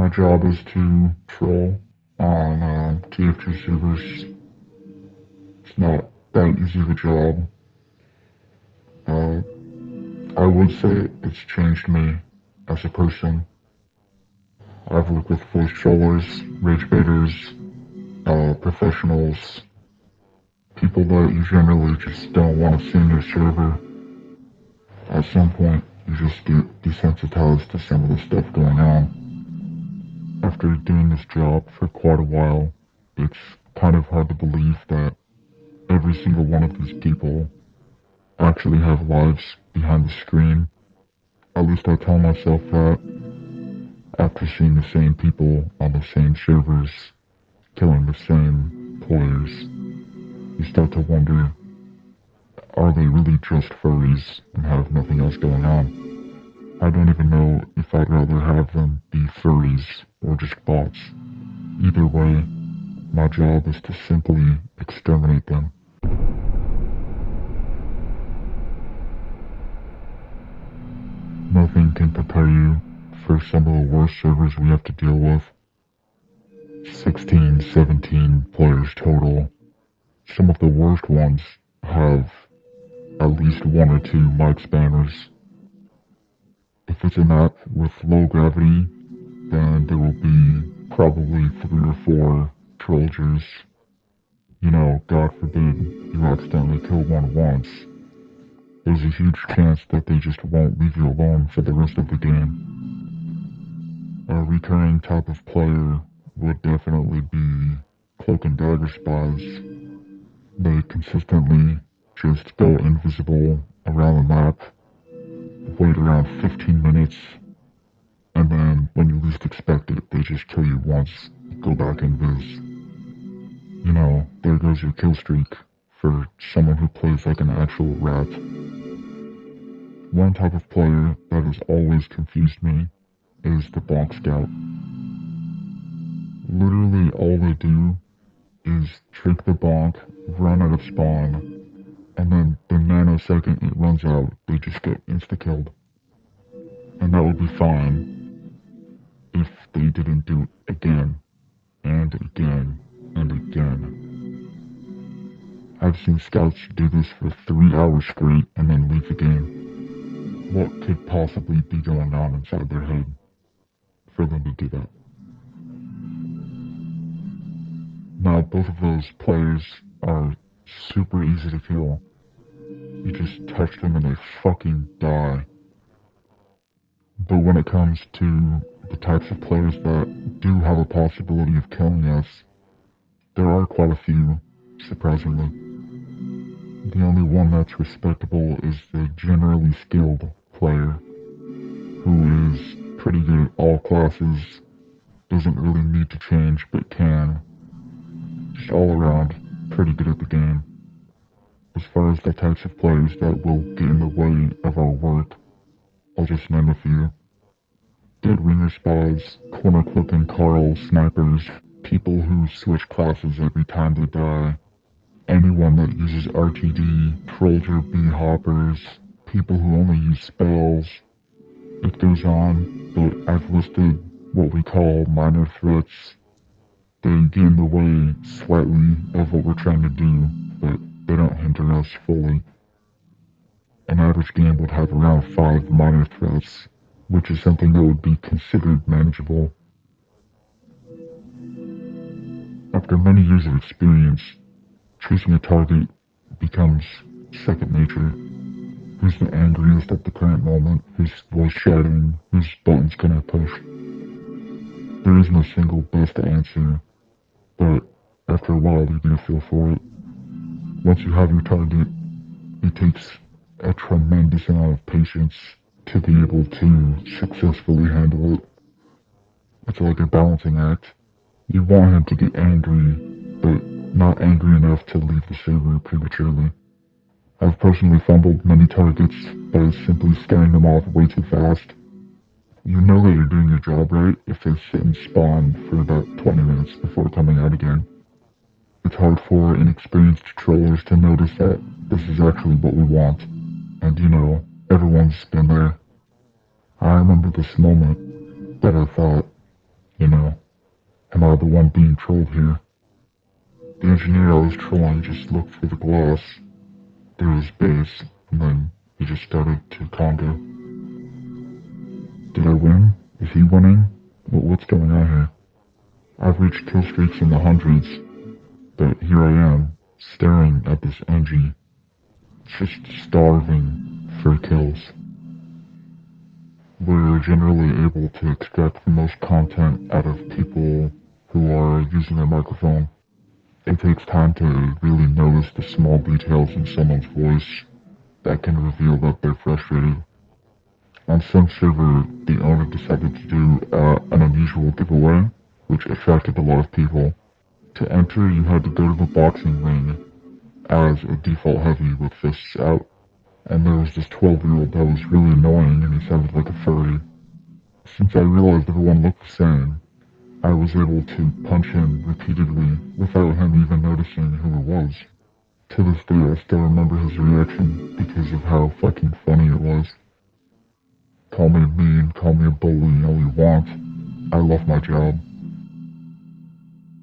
My job is to troll on TF2 servers. It's not that easy of a job. Uh, I would say it's changed me as a person. I've worked with voice trollers, rage baiters, professionals, people that you generally just don't want to see in your server. At some point, you just get desensitized to some of the stuff going on. After doing this job for quite a while, it's kind of hard to believe that every single one of these people actually have lives behind the screen. At least I tell myself that after seeing the same people on the same servers killing the same players. You start to wonder, are they really just furries and have nothing else going on? I don't even know if I'd rather have them be furries or just bots. Either way, my job is to simply exterminate them. Nothing can prepare you for some of the worst servers we have to deal with. 16, 17 players total. Some of the worst ones have at least one or two mic spammers. If it's a map with low gravity, then there will be probably 3 or 4 trollgers. You know, God forbid you accidentally kill one once. There's a huge chance that they just won't leave you alone for the rest of the game. A recurring type of player would definitely be cloak and dagger spies. They consistently just go invisible around the map, wait around 15 minutes, and then when you least expect it, they just kill you once, go back invis. You know, there goes your kill streak for someone who plays like an actual rat. One type of player that has always confused me is the bonk scout. Literally all they do is trick the bonk, run out of spawn, and then the nanosecond it runs out, they just get insta-killed. And that would be fine if they didn't do it again, and again, and again. I've seen scouts do this for 3 hours straight and then leave the game. What could possibly be going on inside their head for them to do that? Now, both of those players are super easy to kill. You just touch them and they fucking die. But when it comes to the types of players that do have a possibility of killing us, there are quite a few, surprisingly. The only one that's respectable is the generally skilled player, who is pretty good at all classes, doesn't really need to change but can. Just all around, pretty good at the game. As far as the types of players that will get in the way of our work, I'll just name a few. Dead ringer spies, corner clipping Carl snipers, people who switch classes every time they die, anyone that uses RTD, trollger B-hoppers, people who only use spells. It goes on, but I've listed what we call minor threats. They get in the way slightly of what we're trying to do, but they don't hinder us fully. An average game would have around 5 minor threats, which is something that would be considered manageable. After many years of experience, choosing a target becomes second nature. Who's the angriest at the current moment? Who's voice chatting? Whose buttons can I push? There is no single best answer, but after a while you get a feel for it. Once you have your target, it takes a tremendous amount of patience to be able to successfully handle it. It's like a balancing act. You want him to get angry, but not angry enough to leave the server prematurely. I've personally fumbled many targets by simply scaring them off way too fast. You know that you're doing your job right if they sit and spawn for about 20 minutes before coming out again. It's hard for inexperienced trollers to notice that this is actually what we want. And you know, everyone's been there. I remember this moment that I thought, You know, am I the one being trolled here? The engineer I was trolling just looked through the glass through his base, and then he just started to conga. Did I win? Is he winning? What's going on here? I've reached kill streaks in the hundreds, but here I am, staring at this Engie, just starving for kills. We're generally able to extract the most content out of people who are using their microphone. It takes time to really notice the small details in someone's voice that can reveal that they're frustrated. On some server, the owner decided to do an unusual giveaway, which attracted a lot of people. To enter, you had to go to the boxing ring as a default heavy with fists out, and there was this 12-year-old that was really annoying and he sounded like a furry. Since I realized everyone looked the same, I was able to punch him repeatedly without him even noticing who it was. To this day, I still remember his reaction because of how fucking funny it was. Call me mean, call me a bully all you want. I love my job.